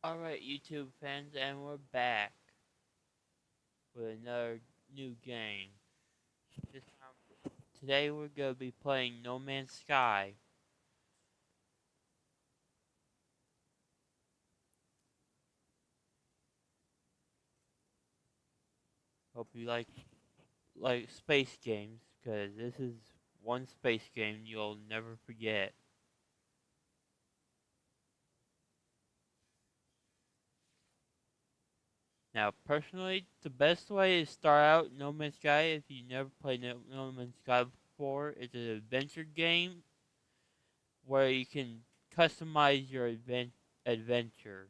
Alright, YouTube fans, and we're back with another new game. This time, today we're going to be playing No Man's Sky. Hope you like space games, because this is one space game you'll never forget. Now, personally, the best way to start out No Man's Sky, if you never played No Man's Sky before, is an adventure game where you can customize your adventure.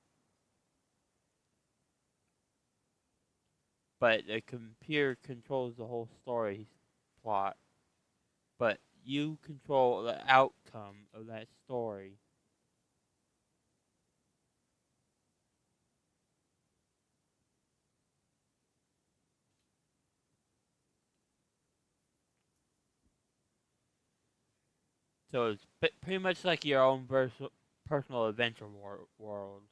But the computer controls the whole story plot. But you control the outcome of that story. So it's pretty much like your own personal adventure world.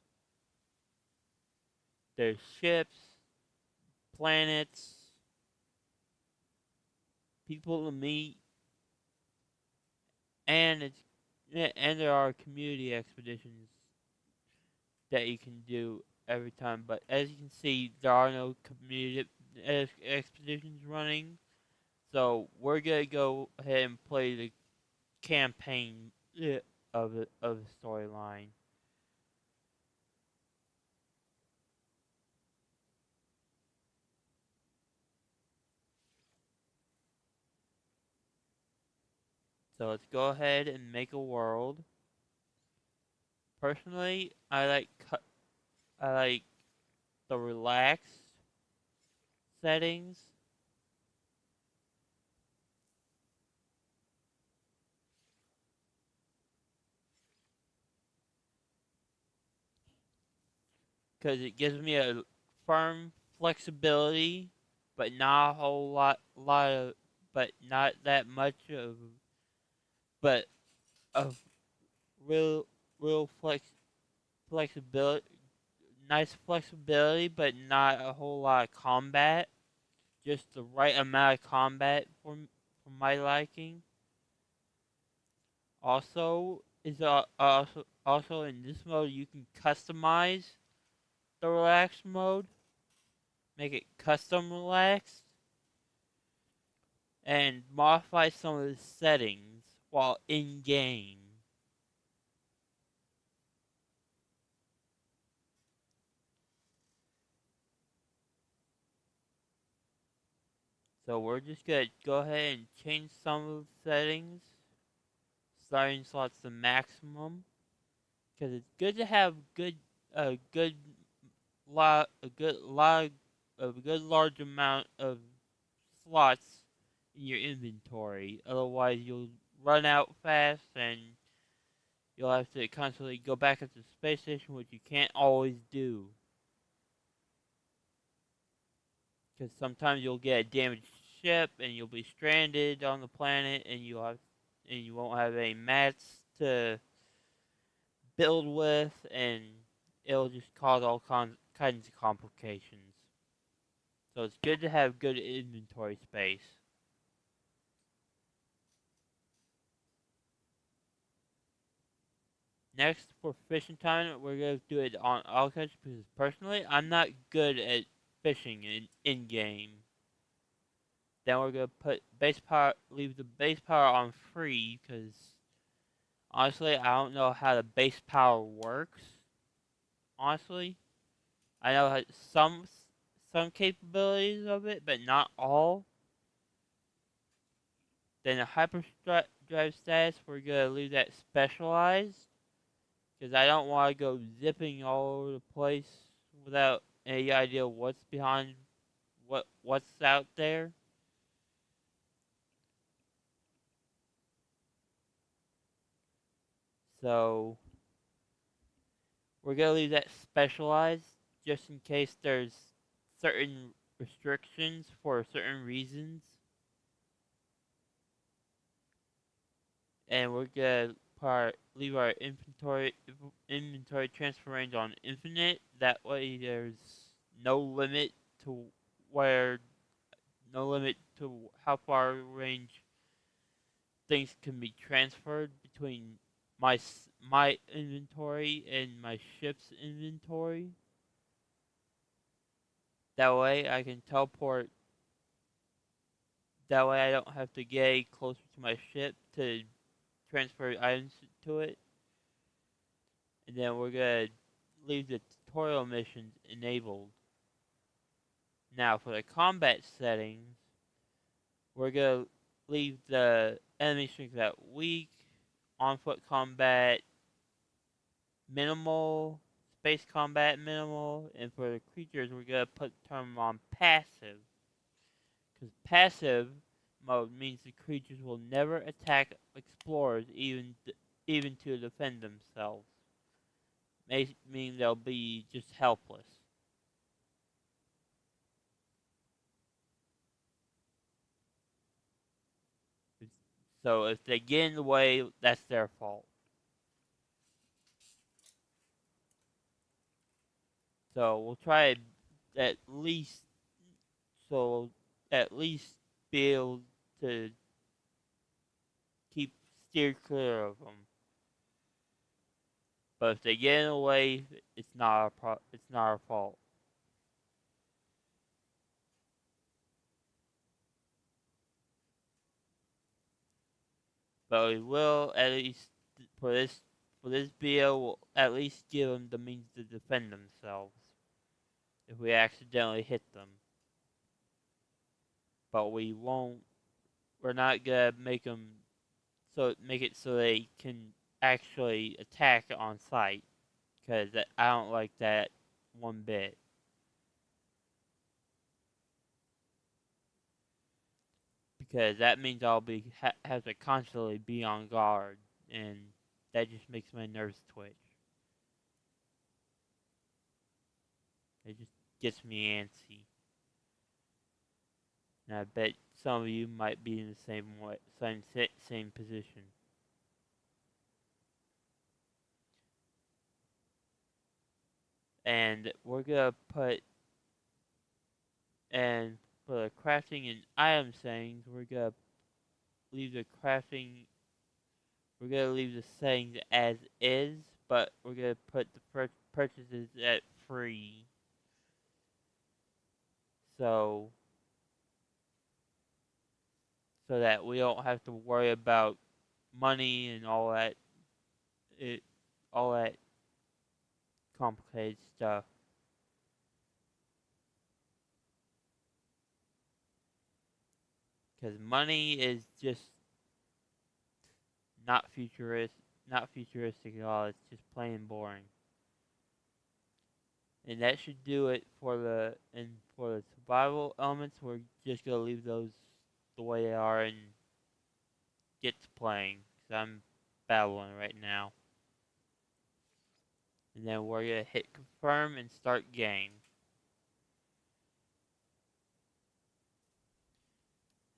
There's ships, planets, people to meet, and and there are community expeditions that you can do every time. But as you can see, there are no community expeditions running. So we're gonna go ahead and play the campaign of the storyline. So let's go ahead and make a world. Personally, I like the relaxed settings because it gives me a firm flexibility, but not a whole lot of, but not that much of, but of real real flexibility, nice flexibility, but not a whole lot of combat. Just the right amount of combat for my liking. Also in this mode you can customize the relaxed mode, make it custom relaxed, and modify some of the settings while in game. So we're just gonna go ahead and change some of the settings, starting slots to maximum, because it's good to have a good a good large amount of slots in your inventory. Otherwise, you'll run out fast and you'll have to constantly go back up to the space station, which you can't always do. Because sometimes you'll get a damaged ship and you'll be stranded on the planet, and you won't have any mats to build with, and it'll just cause all kinds of complications. So it's good to have good inventory space. Next, for fishing time, we're going to do it on all catch because personally, I'm not good at fishing in game. Then we're going to leave the base power on free because honestly, I don't know how the base power works. Honestly, I know some capabilities of it, but not all. Then the hyperdrive status, we're going to leave that specialized because I don't want to go zipping all over the place without any idea what's behind what's out there. So we're gonna leave that specialized just in case there's certain restrictions for certain reasons, and we're gonna leave our inventory transfer range on infinite. That way, there's no limit to where no limit to how far range things can be transferred between my inventory and my ship's inventory. That way, I can teleport. That way, I don't have to get closer to my ship to transfer items to it. And then we're gonna leave the tutorial missions enabled. Now for the combat settings, we're gonna leave the enemy strength at weak, on foot combat minimal, space combat minimal, and for the creatures we're gonna put term on passive. Because passive mode means the creatures will never attack explorers even to defend themselves. May mean they'll be just helpless. So if they get in the way, that's their fault. So we'll try at least so at least be able to keep steer clear of them. But if they get in the way, it's not our fault. But we will at least for this video, we'll at least give them the means to defend themselves if we accidentally hit them. But we won't. We're not gonna make it so they can actually attack on sight, because I don't like that one bit. Because that means I'll have to constantly be on guard, and that just makes my nerves twitch. It just gets me antsy. And I bet some of you might be in the same position. And we're gonna put and for the crafting and item settings, we're gonna leave the crafting. We're gonna leave the settings as is, but we're gonna put the purchases at free. So that we don't have to worry about money and it all that complicated stuff. Because money is just not futuristic at all. It's just plain boring. And that should do it for the survival elements. We're just gonna leave those the way they are and get to playing. Cause I'm battling right now. And then we're gonna hit confirm and start game.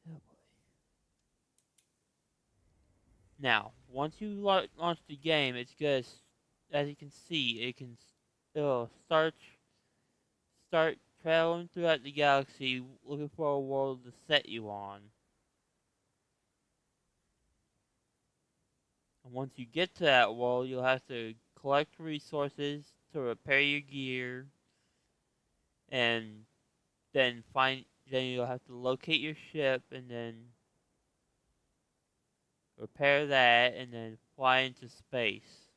Oh boy. Now, once you launch the game, it's gonna, as you can see, it'll start traveling throughout the galaxy looking for a world to set you on. And once you get to that world, you'll have to collect resources to repair your gear, and then you'll have to locate your ship and then repair that and then fly into space.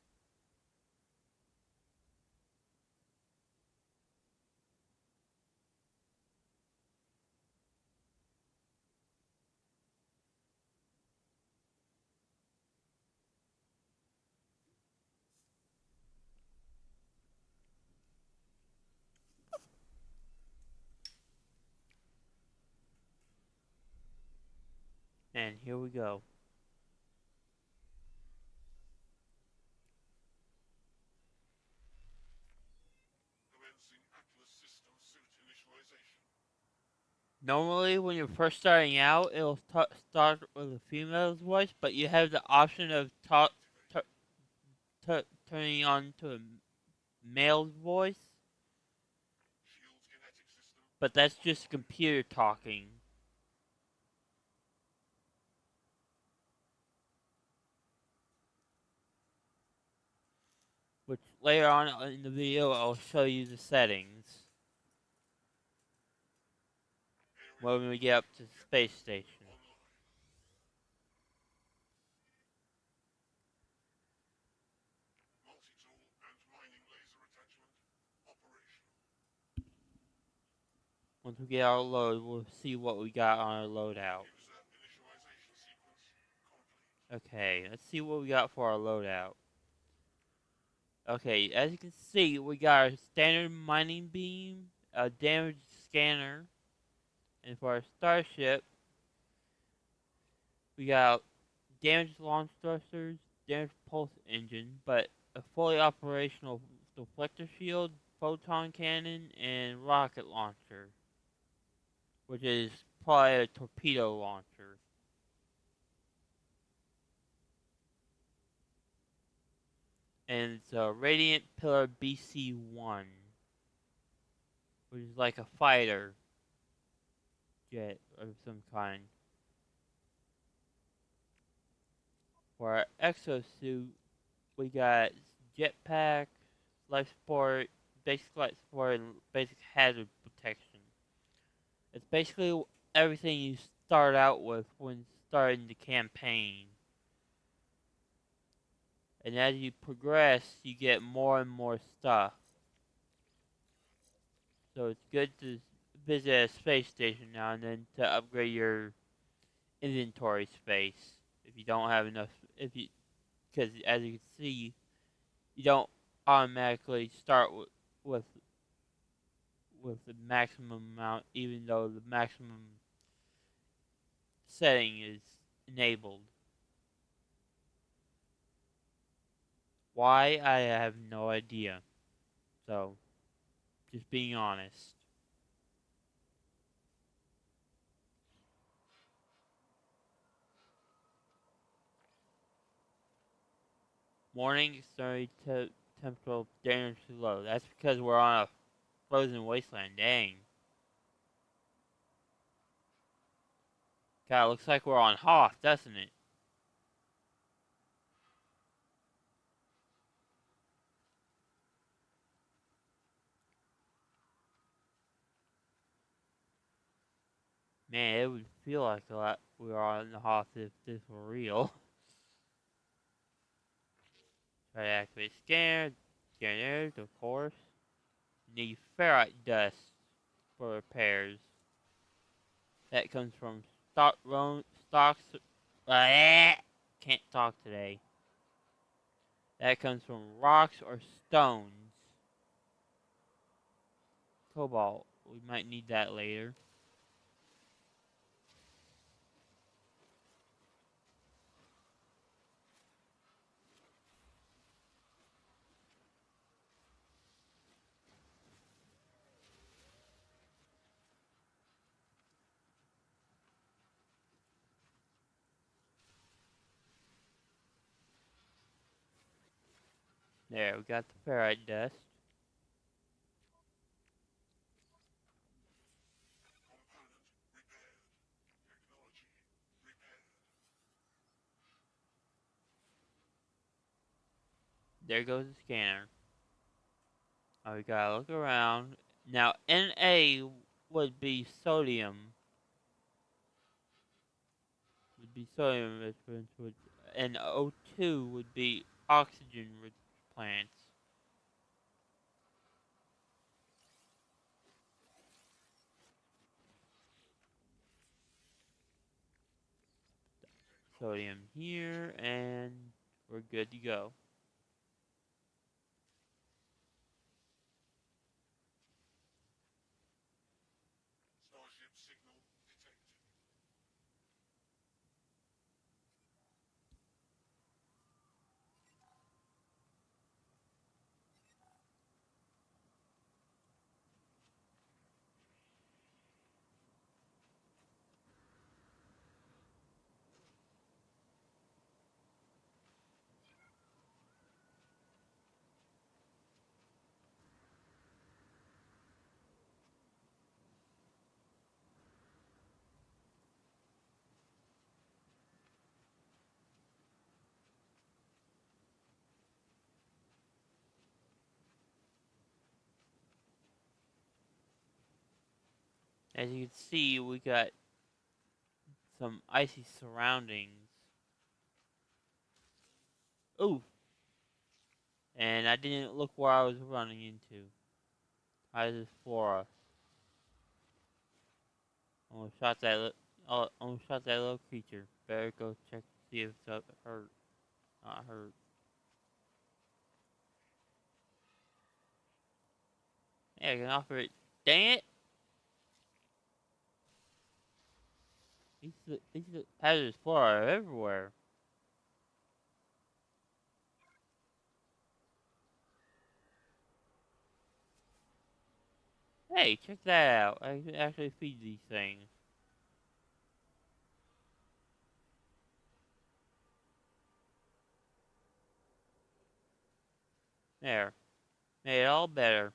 And here we go. Normally, when you're first starting out, it'll start with a female's voice, but you have the option of turning on to a male's voice, but that's just a computer talking. Which later on in the video I'll show you the settings when we get up to the space station. Once we get our load, we'll see what we got on our loadout. Okay, let's see what we got for our loadout. Okay, as you can see, we got our standard mining beam, a damage scanner, and for our starship, we got damaged launch thrusters, damaged pulse engine, but a fully operational deflector shield, photon cannon, and rocket launcher, which is probably a torpedo launcher. And it's a Radiant Pillar BC-1, which is like a fighter jet of some kind. For our exosuit, we got jetpack, life support, basic life support, and basic hazard protection. It's basically everything you start out with when starting the campaign. And as you progress, you get more and more stuff. So it's good to visit a space station now and then to upgrade your inventory space. If you don't have enough, because as you can see, you don't automatically start with with the maximum amount, even though the maximum setting is enabled. Why, I have no idea. So, just being honest. Morning extremely temperature dangerously low. That's because we're on a frozen wasteland. Dang. God, looks like we're on Hoth, doesn't it? Man, it would feel like a lot we were on the Hoth if this were real. Try to activate scanner. Scanner, of course. Need ferrite dust for repairs. That comes from stocks. Can't talk today. That comes from rocks or stones. Cobalt. We might need that later. There, we got the ferrite dust. There goes the scanner. Oh, we gotta look around. Now, Na would be sodium. Would be sodium rich, and O2 would be oxygen rich plants. Sodium here, and we're good to go. As you can see, we got some icy surroundings. Ooh, and I didn't look where I was running into. I just Flora. Almost shot that. Almost shot that little creature. Better go check to see if it's hurt. Not hurt. Yeah, I can offer it. Dang it! These hazardous flora are everywhere. Hey, check that out. I can actually feed these things. There. Made it all better.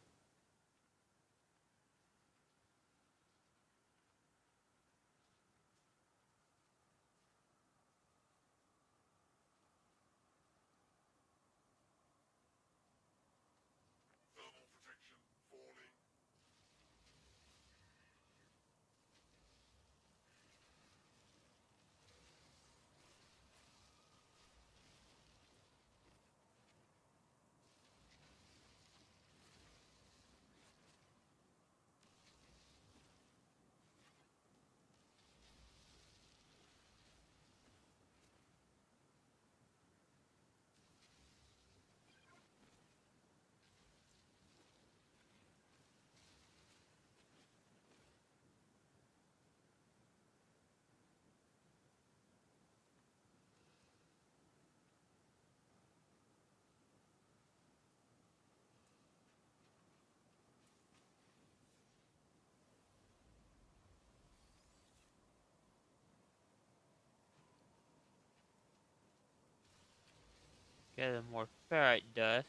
Gather more ferrite dust.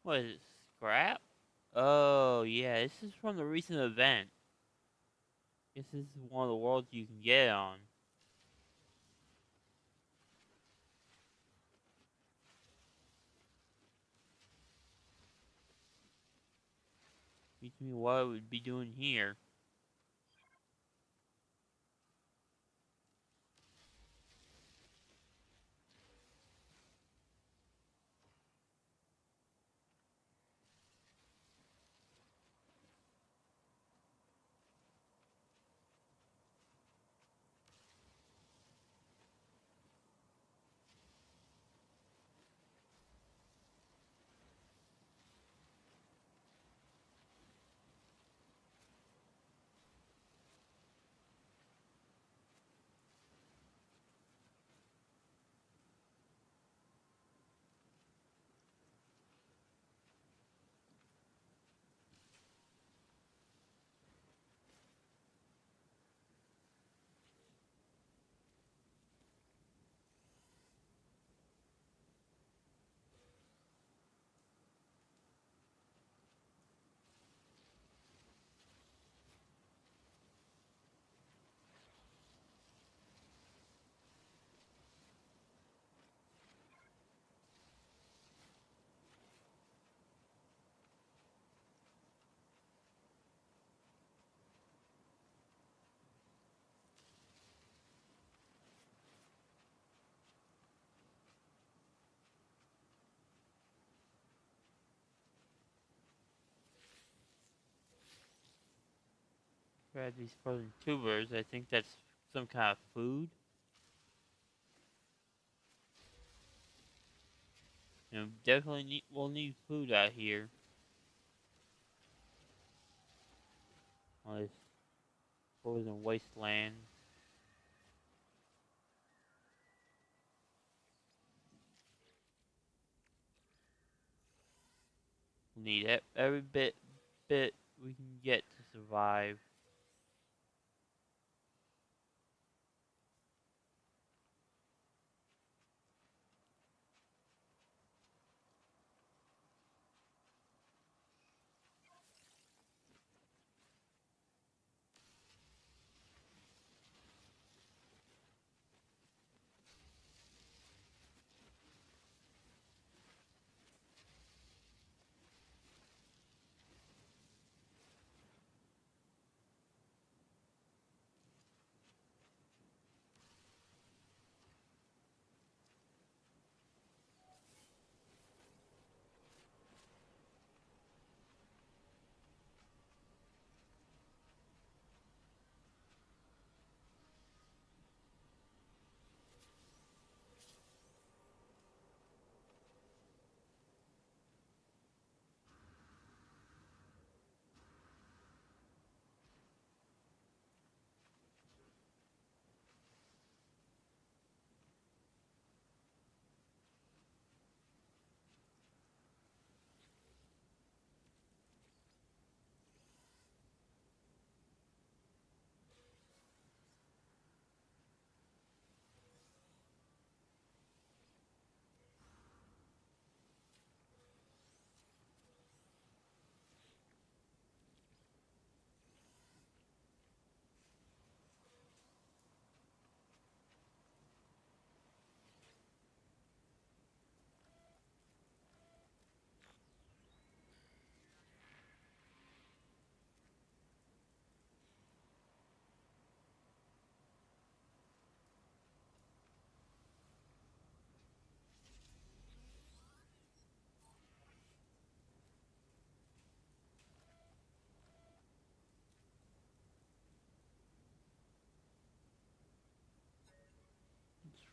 What is it? Scrap? Oh, yeah, this is from the recent event. This is one of the worlds you can get on. Teach me what I would be doing here. Grab these frozen tubers. I think that's some kind of food. You know, definitely we'll need food out here. On this frozen wasteland. We'll need every bit we can get to survive.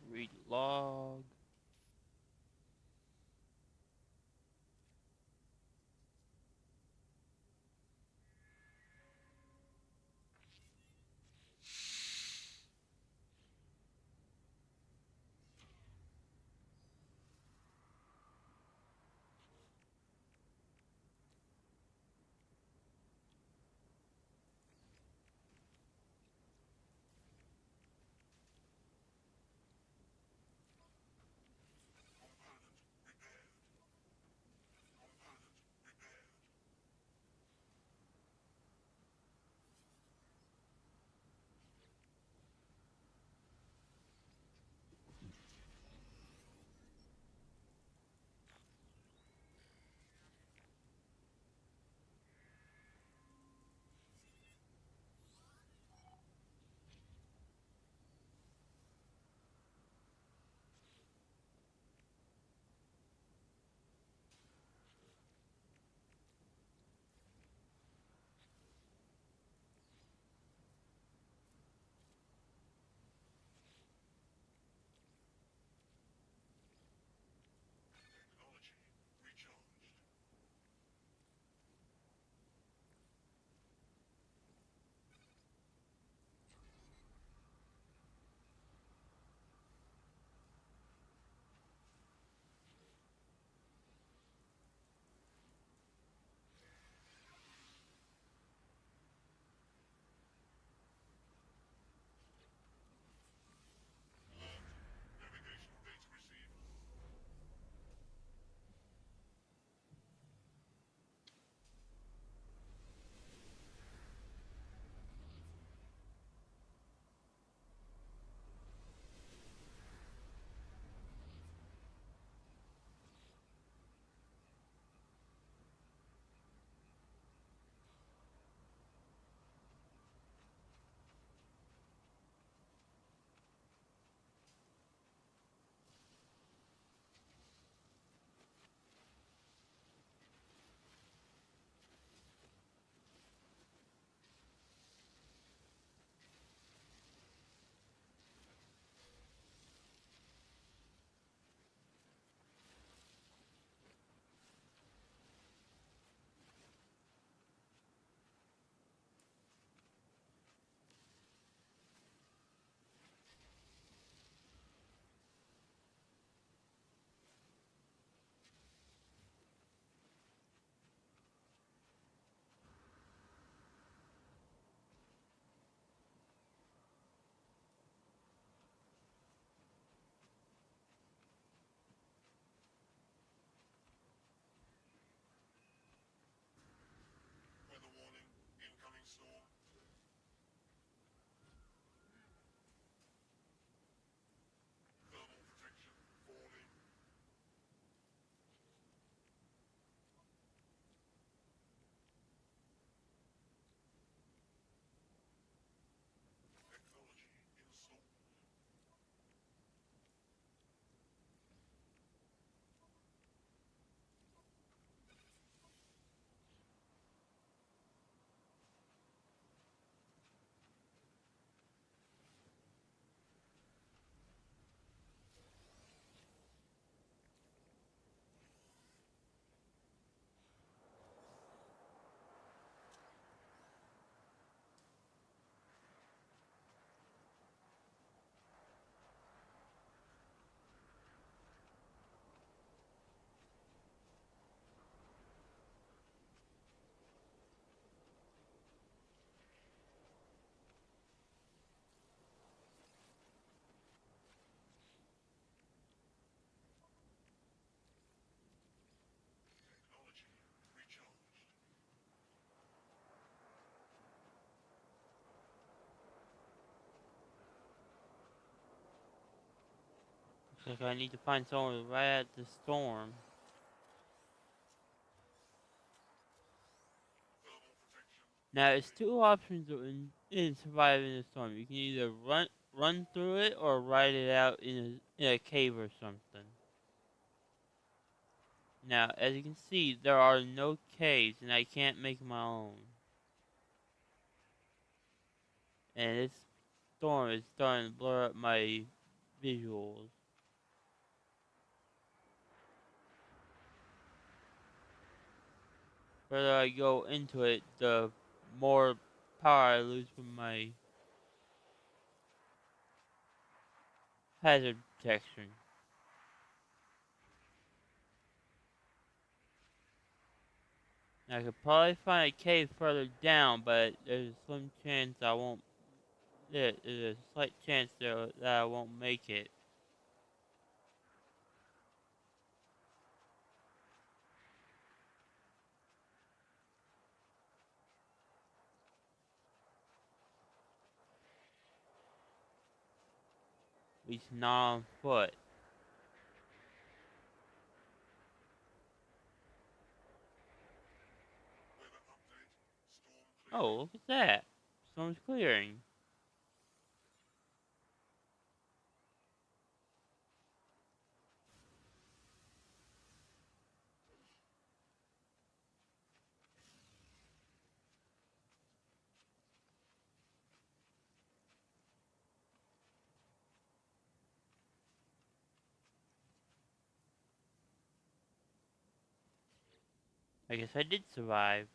Read log. Looks like I need to find someone right at the storm. Now, it's two options in surviving the storm. You can either run through it or ride it out in a cave or something. Now, as you can see, there are no caves, and I can't make my own. And this storm is starting to blur up my visuals. The further I go into it, the more power I lose from my hazard protection. I could probably find a cave further down, but there's a slim chance I won't. There's a slight chance that I won't make it. At least not on foot. Oh, look at that! Storm's clearing. I guess I did survive.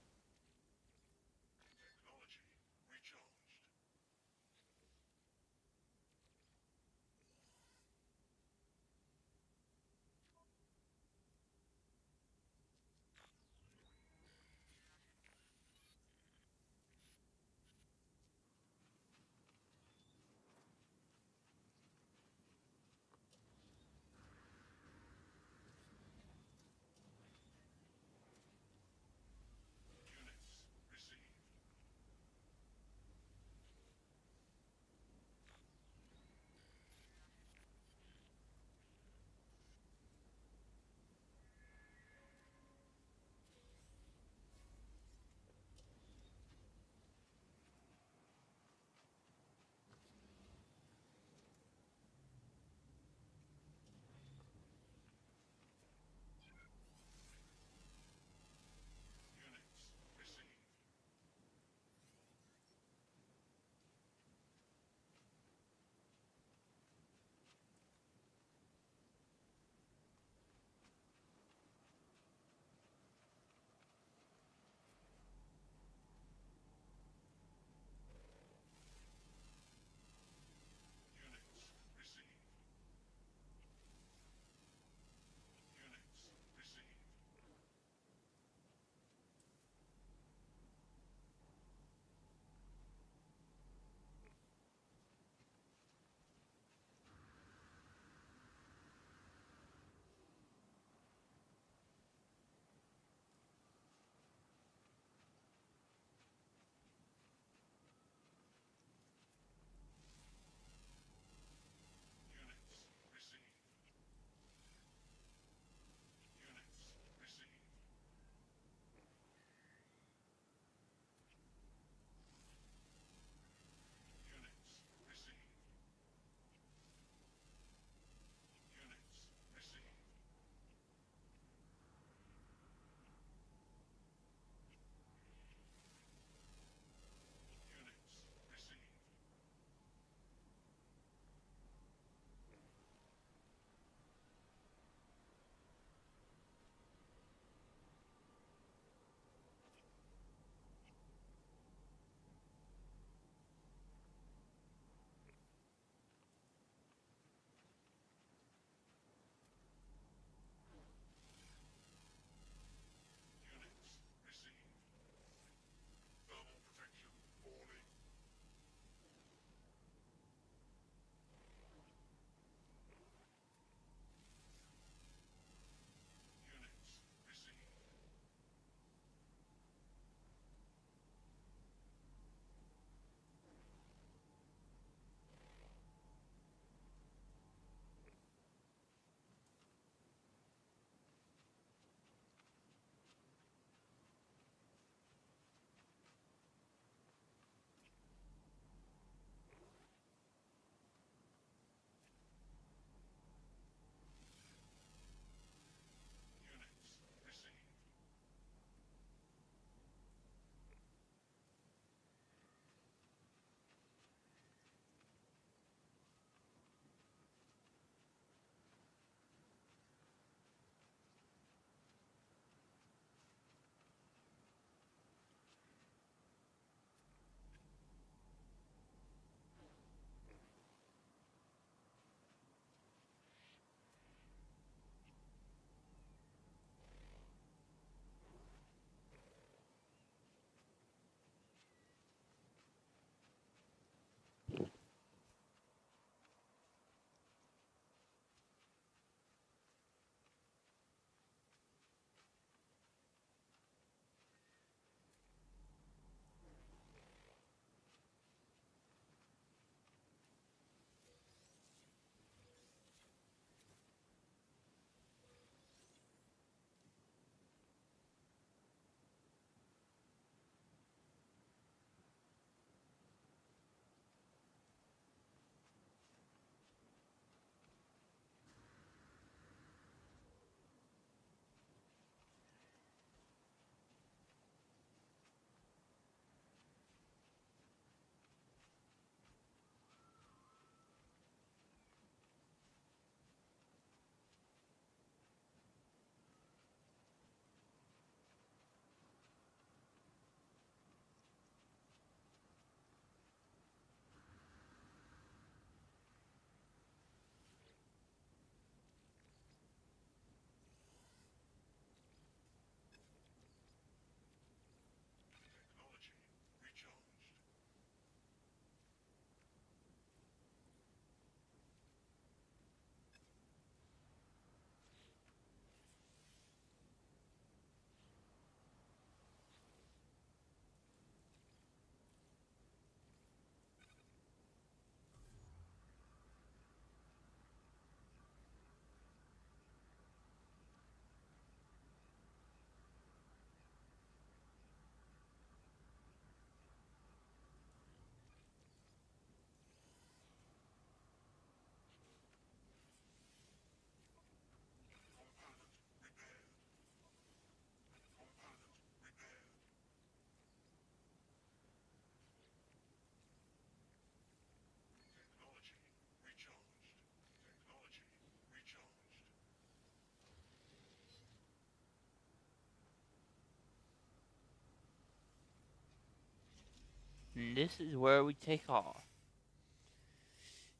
And this is where we take off.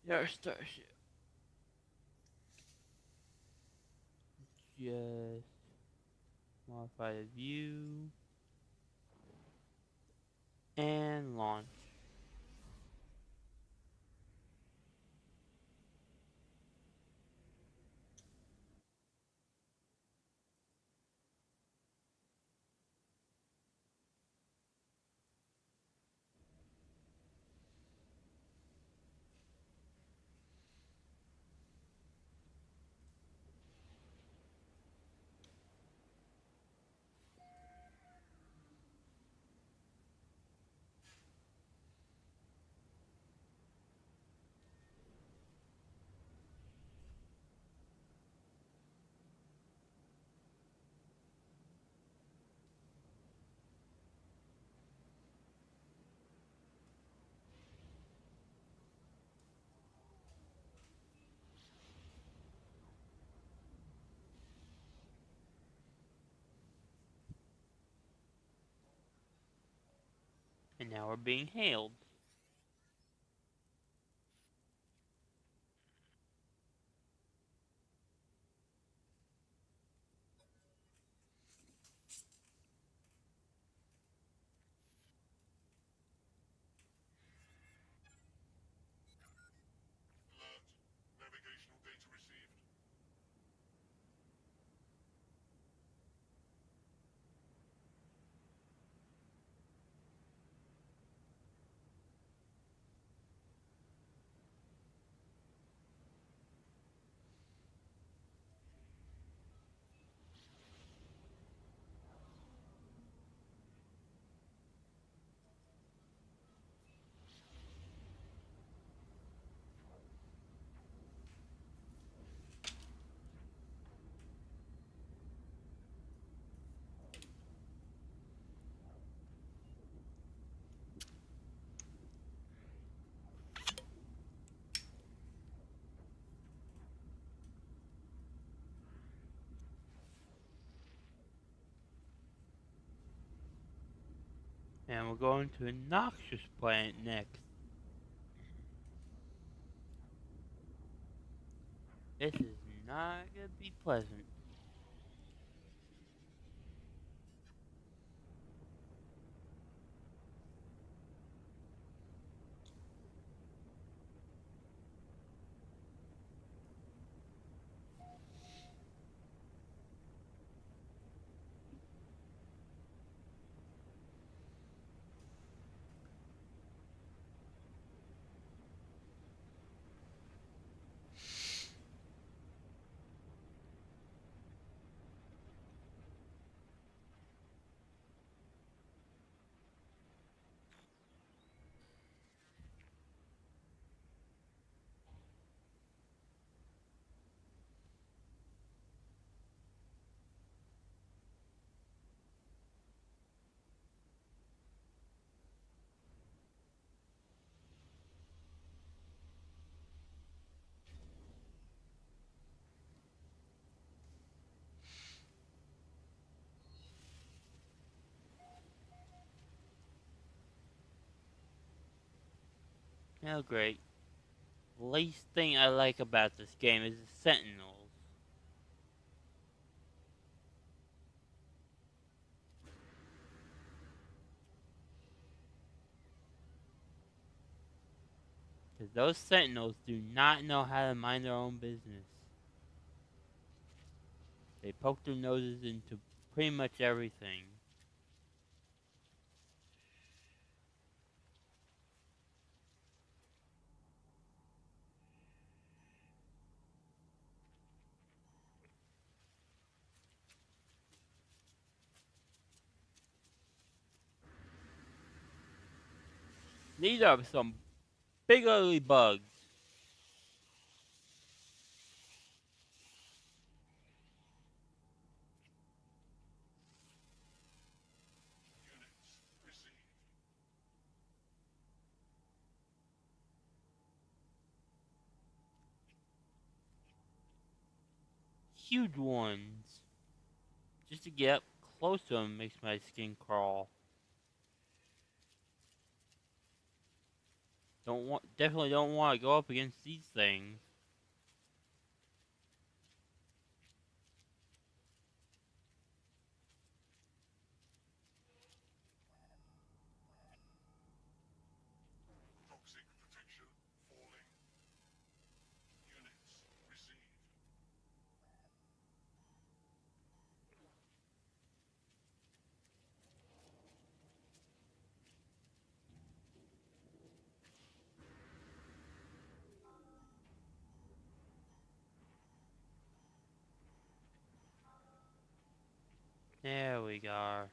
Our starship. Just modify the view and launch. And now we're being hailed. Navigational data received. And we're going to a noxious planet next. This is not gonna be pleasant. Oh, great. The least thing I like about this game is the Sentinels. Because those Sentinels do not know how to mind their own business. They poke their noses into pretty much everything. These are some big ugly bugs. Units received. Huge ones. Just to get up close to them makes my skin crawl. Definitely don't want to go up against these things. Toxic protection falling. Units received. There we go.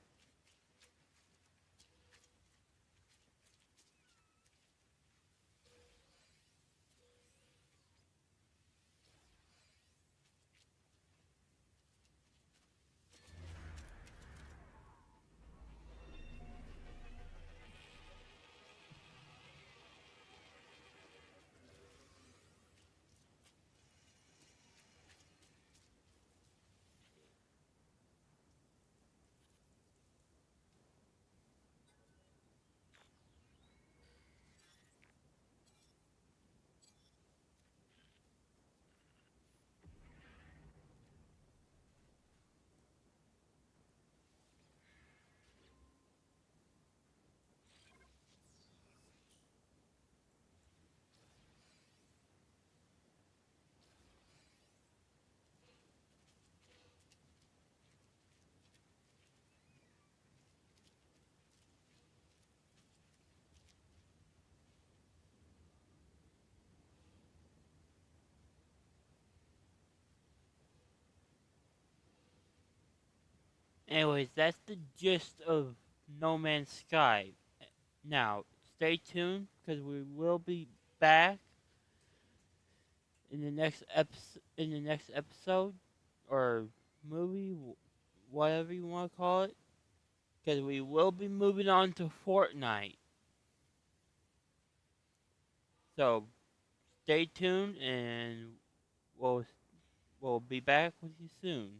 Anyways, that's the gist of No Man's Sky. Now, stay tuned because we will be back in the next episode or movie, whatever you want to call it, because we will be moving on to Fortnite. So stay tuned, and we'll be back with you soon.